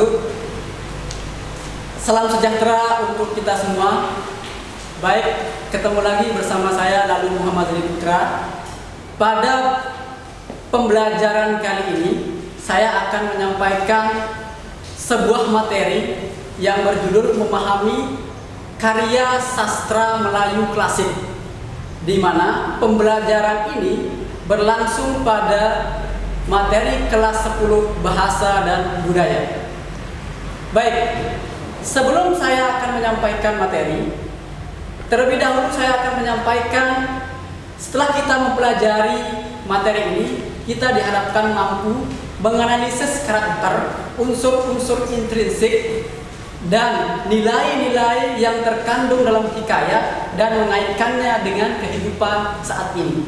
wabarakatuh. Salam sejahtera untuk kita semua. Baik, ketemu lagi bersama saya Lalu Muhammad Zali Putra. Pada pembelajaran kali ini, saya akan menyampaikan sebuah materi yang berjudul memahami karya sastra Melayu klasik, di mana pembelajaran ini berlangsung pada materi kelas 10 Bahasa dan Budaya. Baik, sebelum saya akan menyampaikan materi, terlebih dahulu saya akan menyampaikan setelah kita mempelajari materi ini, kita diharapkan mampu menganalisis karakter, unsur-unsur intrinsik, dan nilai-nilai yang terkandung dalam hikayat dan mengaitkannya dengan kehidupan saat ini.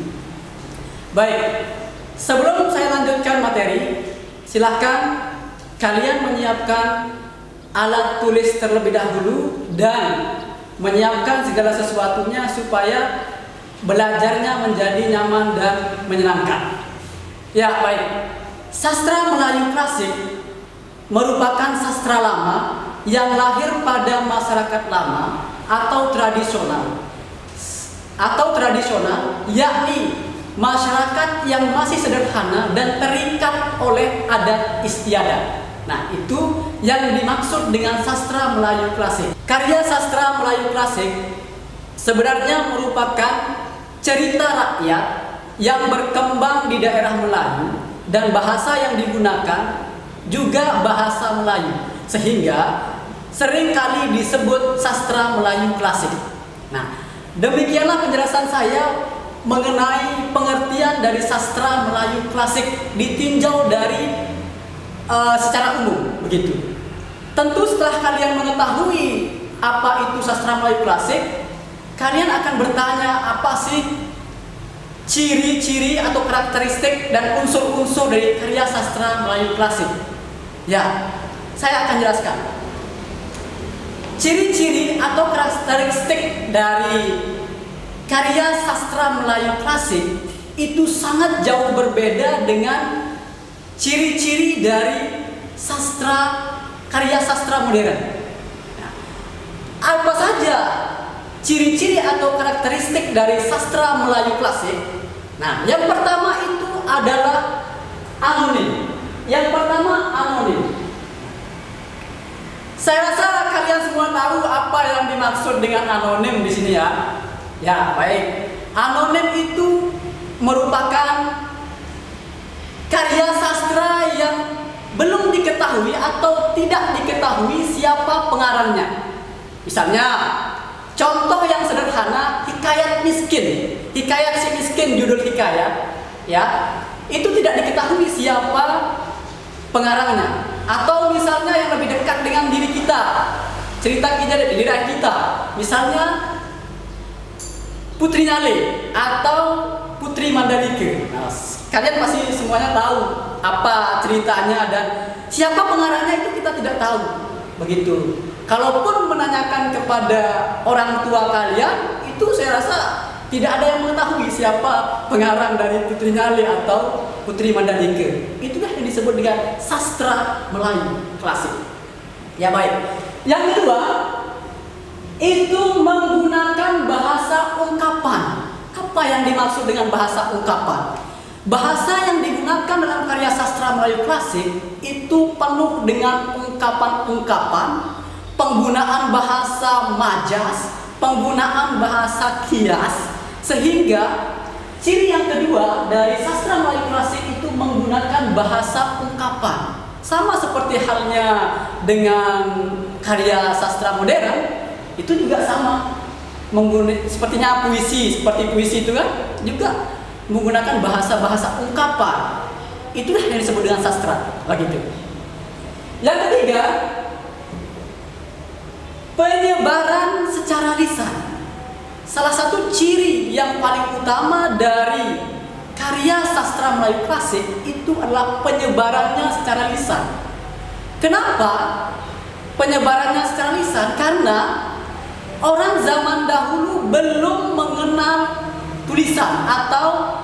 Baik, sebelum saya lanjutkan materi, silahkan kalian menyiapkan alat tulis terlebih dahulu dan menyiapkan segala sesuatunya supaya belajarnya menjadi nyaman dan menyenangkan. Ya, baik. Sastra Melayu klasik merupakan sastra lama yang lahir pada masyarakat lama atau tradisional, yakni masyarakat yang masih sederhana dan terikat oleh adat istiadat. Nah, itu yang dimaksud dengan sastra Melayu klasik. Karya sastra Melayu klasik sebenarnya merupakan cerita rakyat yang berkembang di daerah Melayu dan bahasa yang digunakan juga bahasa Melayu, sehingga seringkali disebut sastra Melayu klasik. Nah, demikianlah penjelasan saya mengenai pengertian dari sastra Melayu klasik ditinjau dari secara umum, begitu. Tentu setelah kalian mengetahui apa itu sastra Melayu klasik, kalian akan bertanya apa sih ciri-ciri atau karakteristik dan unsur-unsur dari karya sastra Melayu klasik. Ya, saya akan jelaskan. Ciri-ciri atau karakteristik dari karya sastra Melayu klasik itu sangat jauh berbeda dengan ciri-ciri dari karya sastra modern. Nah, apa saja ciri-ciri atau karakteristik dari sastra Melayu klasik? Nah, yang pertama itu adalah anonim. Saya rasa kalian semua tahu apa yang dimaksud dengan anonim di sini ya. Ya, baik. Anonim itu merupakan karya sastra yang belum diketahui atau tidak diketahui siapa pengarangnya. Misalnya, contoh yang sederhana, hikayat miskin. Hikayat si miskin, judul hikayat, ya, itu tidak diketahui siapa pengarangnya. Atau misalnya yang lebih dekat dengan diri kita, cerita kita dari diri kita. Misalnya Putri Nyale atau Putri Mandalika. Nah, kalian pasti semuanya tahu apa ceritanya dan siapa pengarangnya itu kita tidak tahu. Begitu. Kalaupun menanyakan kepada orang tua kalian, itu saya rasa tidak ada yang mengetahui siapa pengarang dari Putri Nyale atau Putri Mandalika. Itulah yang disebut dengan sastra Melayu klasik. Ya, baik. Yang kedua, itu menggunakan bahasa ungkapan. Apa yang dimaksud dengan bahasa ungkapan? Bahasa yang digunakan dalam karya sastra Melayu klasik itu penuh dengan ungkapan-ungkapan, penggunaan bahasa majas, penggunaan bahasa kias, sehingga ciri yang kedua dari sastra Melayu klasik itu menggunakan bahasa ungkapan. Sama seperti halnya dengan karya sastra modern, itu juga sama. Sepertinya seperti puisi itu kan juga menggunakan bahasa-bahasa ungkapan. Itulah yang disebut dengan sastra, begitu. Yang ketiga, penyebaran secara lisan. Salah satu ciri yang paling utama dari karya sastra Melayu klasik itu adalah penyebarannya secara lisan. Kenapa penyebarannya secara lisan? Karena orang zaman dahulu belum mengenal tulisan atau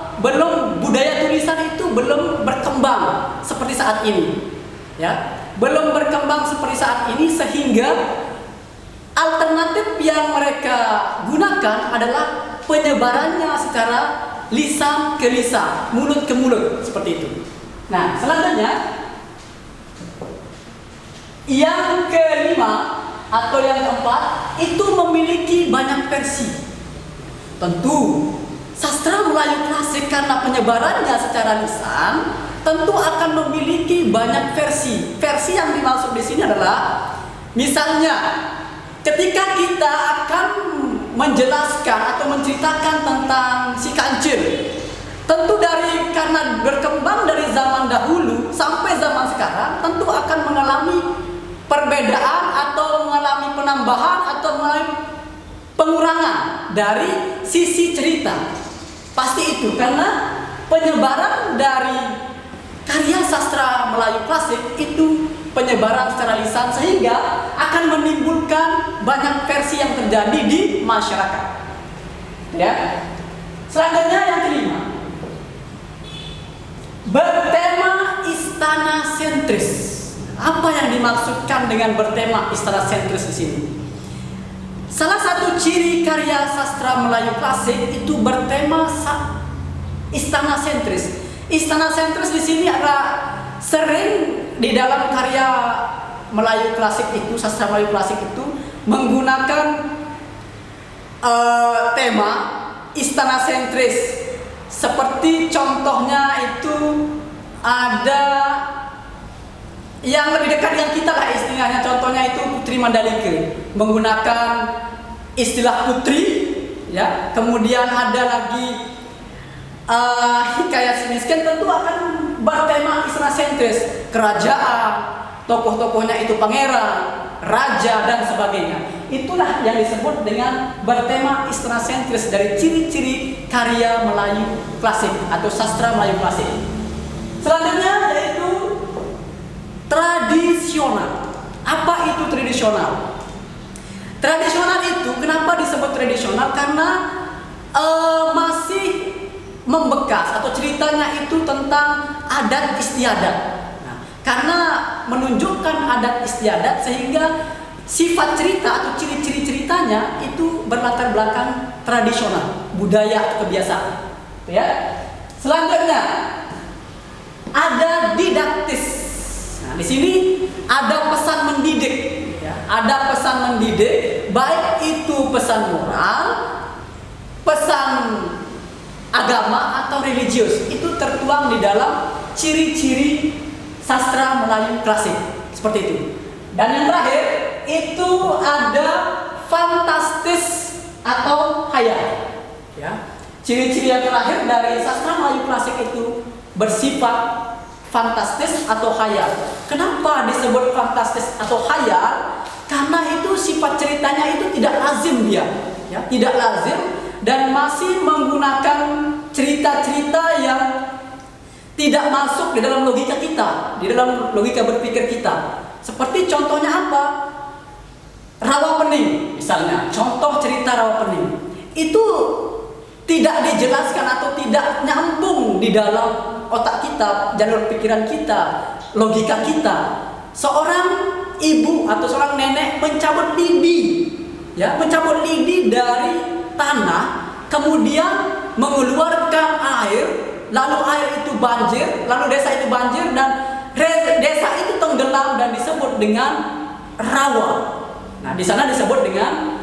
budaya tulisan itu belum berkembang seperti saat ini. Ya, belum berkembang seperti saat ini, sehingga alternatif yang mereka gunakan adalah penyebarannya secara lisan ke lisan, mulut ke mulut, seperti itu. Nah, selanjutnya yang kelima atau yang keempat, itu memiliki banyak versi. Tentu sastra Melayu klasik karena penyebarannya secara lisan tentu akan memiliki banyak versi. Versi yang dimaksud di sini adalah, misalnya ketika kita akan menjelaskan atau menceritakan tentang si Kancil, tentu karena berkembang dari zaman dahulu sampai zaman sekarang, tentu akan mengalami perbedaan atau mengalami penambahan atau mengalami pengurangan dari sisi cerita. Pasti itu karena penyebaran dari karya sastra Melayu klasik itu penyebaran secara lisan, sehingga akan menimbulkan banyak versi yang terjadi di masyarakat. Ya. Selanjutnya yang kelima, bertema istana sentris. Apa yang dimaksudkan dengan bertema istana sentris di sini? Salah satu ciri karya sastra Melayu klasik itu bertema istana sentris. Istana sentris di sini adalah sering di dalam karya Melayu klasik itu, sastra Melayu klasik itu menggunakan tema istana sentris. Seperti contohnya itu ada yang lebih dekat dengan kita lah istilahnya, contohnya itu Putri Mandalika menggunakan istilah putri, ya. Kemudian ada lagi Hikayat Si Miskin, tentu akan bertema istana sentris, kerajaan, tokoh-tokohnya itu pangeran, raja dan sebagainya. Itulah yang disebut dengan bertema istana sentris dari ciri-ciri karya Melayu klasik atau sastra Melayu klasik. Selanjutnya yaitu tradisional. Apa itu tradisional? Tradisional itu kenapa disebut tradisional? Karena masih membekas atau ceritanya itu tentang adat istiadat. Nah, karena menunjukkan adat istiadat, sehingga sifat cerita atau ciri-ciri ceritanya itu berlatar belakang tradisional, budaya atau kebiasaan. Ya. Selanjutnya ada didaktis. Nah, di sini ada pesan mendidik, ya. Ada pesan mendidik, baik itu pesan moral, pesan agama atau religius. Itu tertuang di dalam ciri-ciri sastra Melayu klasik, seperti itu. Dan yang terakhir itu ada fantastis atau khayal, ya. Ciri-ciri yang terakhir dari sastra Melayu klasik itu bersifat fantastis atau khayal. Kenapa disebut fantastis atau khayal? Karena itu sifat ceritanya itu tidak lazim dia, ya, tidak lazim, dan masih menggunakan cerita-cerita yang tidak masuk di dalam logika kita, di dalam logika berpikir kita. Seperti contohnya apa? Rawa Pening misalnya, contoh cerita Rawa Pening. Itu tidak dijelaskan atau tidak nyambung di dalam otak kita, jalur pikiran kita, logika kita. Seorang ibu atau seorang nenek mencabut lidi, ya, mencabut lidi dari tanah, kemudian mengeluarkan air, lalu air itu banjir, lalu desa itu banjir, dan desa itu tenggelam dan disebut dengan rawa. Nah, di sana disebut dengan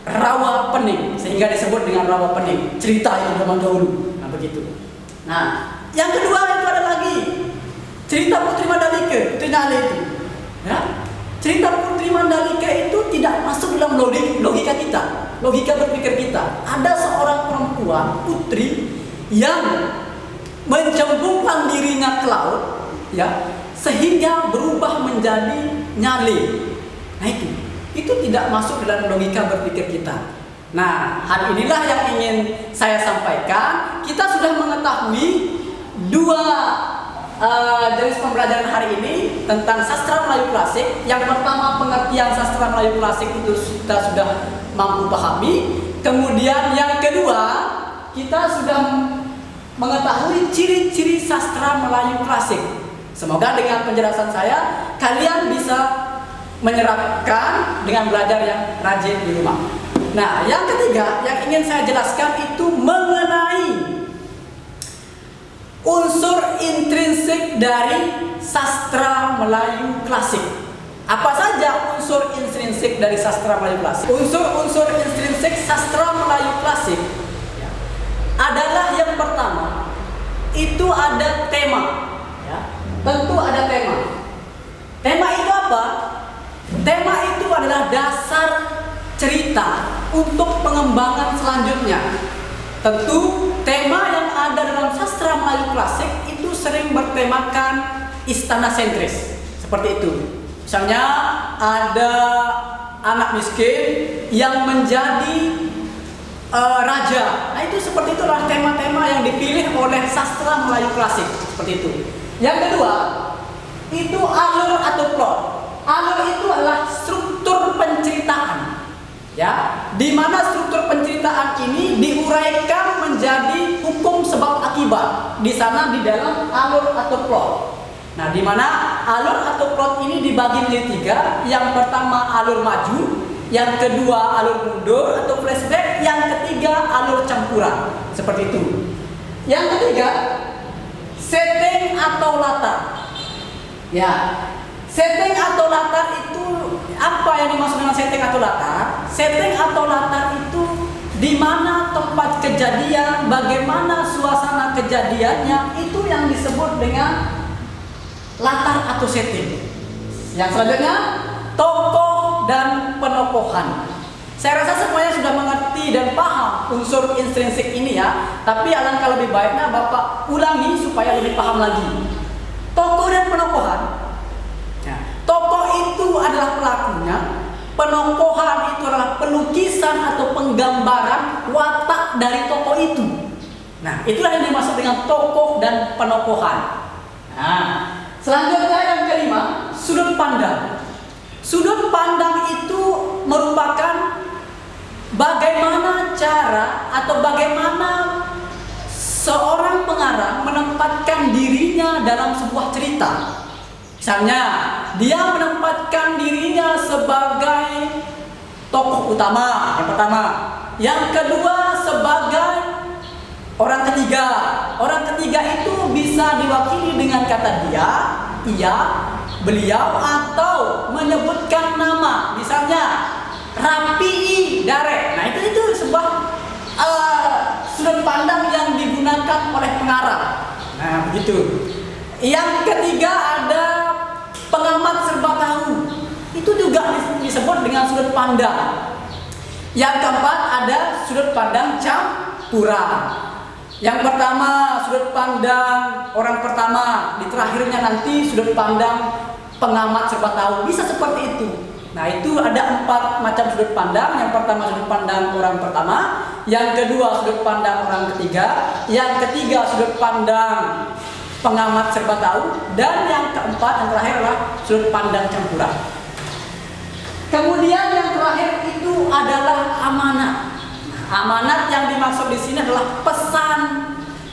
Rawa Pening, sehingga disebut dengan Rawa Pening. Cerita itu zaman dahulu. Nah, begitu. Nah, yang kedua itu ada lagi cerita Putri Mandalika, Putri Nyale itu. Ya, cerita Putri Mandalika itu tidak masuk dalam logika kita, logika berpikir kita. Ada seorang perempuan putri yang mencemplungkan dirinya ke laut, ya, sehingga berubah menjadi nyale. Nah, itu tidak masuk dalam logika berpikir kita. Nah, hal inilah yang ingin saya sampaikan. Kita sudah mengetahui dua jenis pembelajaran hari ini tentang sastra Melayu klasik. Yang pertama, pengertian sastra Melayu klasik itu kita sudah mampu pahami. Kemudian yang kedua, kita sudah mengetahui ciri-ciri sastra Melayu klasik. Semoga dengan penjelasan saya kalian bisa menyerapkan dengan belajar yang rajin di rumah. Nah, yang ketiga yang ingin saya jelaskan itu mengenai unsur intrinsik dari sastra Melayu klasik. Apa saja unsur intrinsik dari sastra Melayu klasik? Unsur-unsur intrinsik sastra Melayu klasik adalah yang pertama, itu ada tema. Ya, tentu ada tema. Tema itu apa? Tema itu adalah dasar cerita untuk pengembangan selanjutnya. Tentu tema yang ada dalam sastra Melayu klasik itu sering bertemakan istana sentris, seperti itu. Misalnya ada anak miskin yang menjadi raja. Nah, itu seperti itulah tema-tema yang dipilih oleh sastra Melayu klasik, seperti itu. Yang kedua, itu alur atau plot. Alur itu adalah struktur penceritaan. Ya, di mana struktur penceritaan ini diuraikan menjadi hukum sebab akibat. Di sana di dalam alur atau plot. Nah, di mana alur atau plot ini dibagi menjadi tiga. Yang pertama alur maju, yang kedua alur mundur atau flashback, yang ketiga alur campuran. Seperti itu. Yang ketiga, setting atau latar. Ya, setting atau latar itu apa yang dimaksud dengan setting atau latar? Setting atau latar itu di mana tempat kejadian, bagaimana suasana kejadiannya, itu yang disebut dengan latar atau setting. Yang selanjutnya, tokoh dan penokohan. Saya rasa semuanya sudah mengerti dan paham unsur intrinsik ini ya. Tapi alangkah lebih baiknya Bapak ulangi supaya lebih paham lagi. Tokoh dan penokohan. Ya, tokoh itu adalah pelakunya, penokohan itu adalah pelukisan atau penggambaran watak dari tokoh itu. Nah, itulah yang dimaksud dengan tokoh dan penokohan. Nah, selanjutnya yang kelima, sudut pandang. Sudut pandang itu merupakan bagaimana cara atau bagaimana seorang pengarang menempatkan dirinya dalam sebuah cerita. Misalnya, dia menempatkan dirinya sebagai tokoh utama, yang pertama. Yang kedua sebagai orang ketiga. Orang ketiga itu bisa diwakili dengan kata dia, ia, beliau, atau menyebutkan nama. Misalnya Rapii Dare. Nah, itu sebuah sudut pandang yang digunakan oleh pengarang. Nah, begitu. Yang ketiga ada pengamat serba tahu. Itu juga disebut dengan sudut pandang. Yang keempat ada sudut pandang campuran. Yang pertama sudut pandang orang pertama, di terakhirnya nanti sudut pandang pengamat serba tahu. Bisa seperti itu. Nah, itu ada 4 macam sudut pandang. Yang pertama sudut pandang orang pertama, yang kedua sudut pandang orang ketiga, yang ketiga sudut pandang pengamat serba tahu, dan yang keempat, yang terakhir adalah sudut pandang campuran. Kemudian yang terakhir itu adalah amanat. Amanat yang dimaksud di sini adalah pesan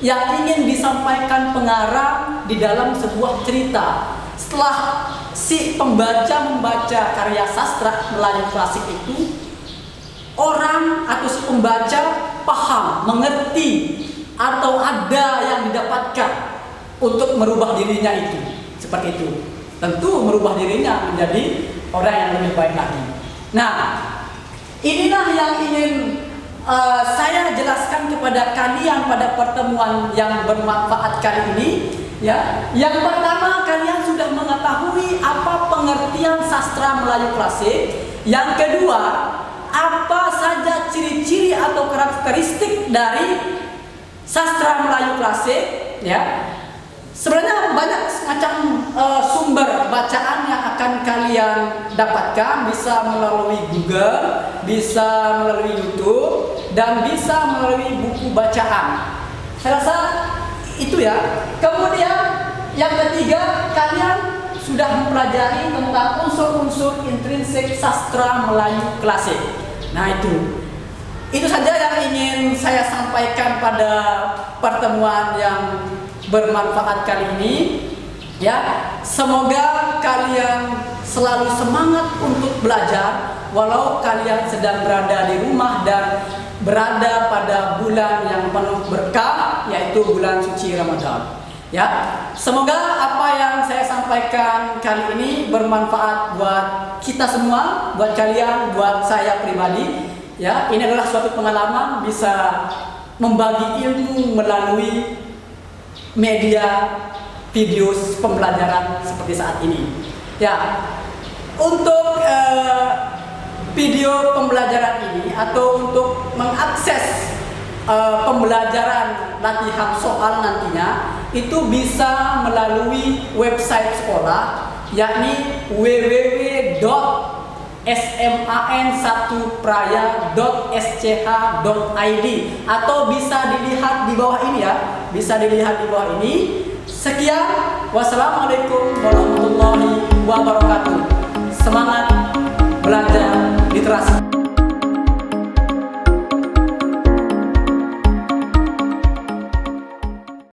yang ingin disampaikan pengarang di dalam sebuah cerita. Setelah si pembaca membaca karya sastra Melayu klasik itu, orang atau si pembaca paham, mengerti, atau ada yang didapatkan untuk merubah dirinya itu. Seperti itu. Tentu merubah dirinya menjadi orang yang lebih baik lagi. Nah, inilah yang ingin saya jelaskan kepada kalian pada pertemuan yang bermanfaat kali ini. Ya, yang pertama, kalian sudah mengetahui apa pengertian sastra Melayu klasik. Yang kedua, apa saja ciri-ciri atau karakteristik dari sastra Melayu klasik. Ya, sebenarnya banyak macam sumber bacaan yang akan kalian dapatkan, bisa melalui Google, bisa melalui YouTube, dan bisa melalui buku bacaan. Saya rasa itu ya. Kemudian yang ketiga, kalian sudah mempelajari tentang unsur-unsur intrinsik sastra Melayu klasik. Nah, itu saja yang ingin saya sampaikan pada pertemuan yang bermanfaat kali ini. Ya, semoga kalian selalu semangat untuk belajar walau kalian sedang berada di rumah dan berada pada bulan yang penuh berkah, yaitu bulan suci Ramadan. Ya, semoga apa yang saya sampaikan kali ini bermanfaat buat kita semua, buat kalian, buat saya pribadi. Ya, ini adalah suatu pengalaman bisa membagi ilmu melalui media video pembelajaran seperti saat ini. Ya, untuk video pembelajaran ini atau untuk mengakses pembelajaran latihan soal nantinya itu bisa melalui website sekolah, yakni www.sman1praya.sch.id, atau bisa dilihat di bawah ini ya, bisa dilihat di bawah ini. Sekian, wassalamualaikum warahmatullahi wabarakatuh. Semangat belajar literasi.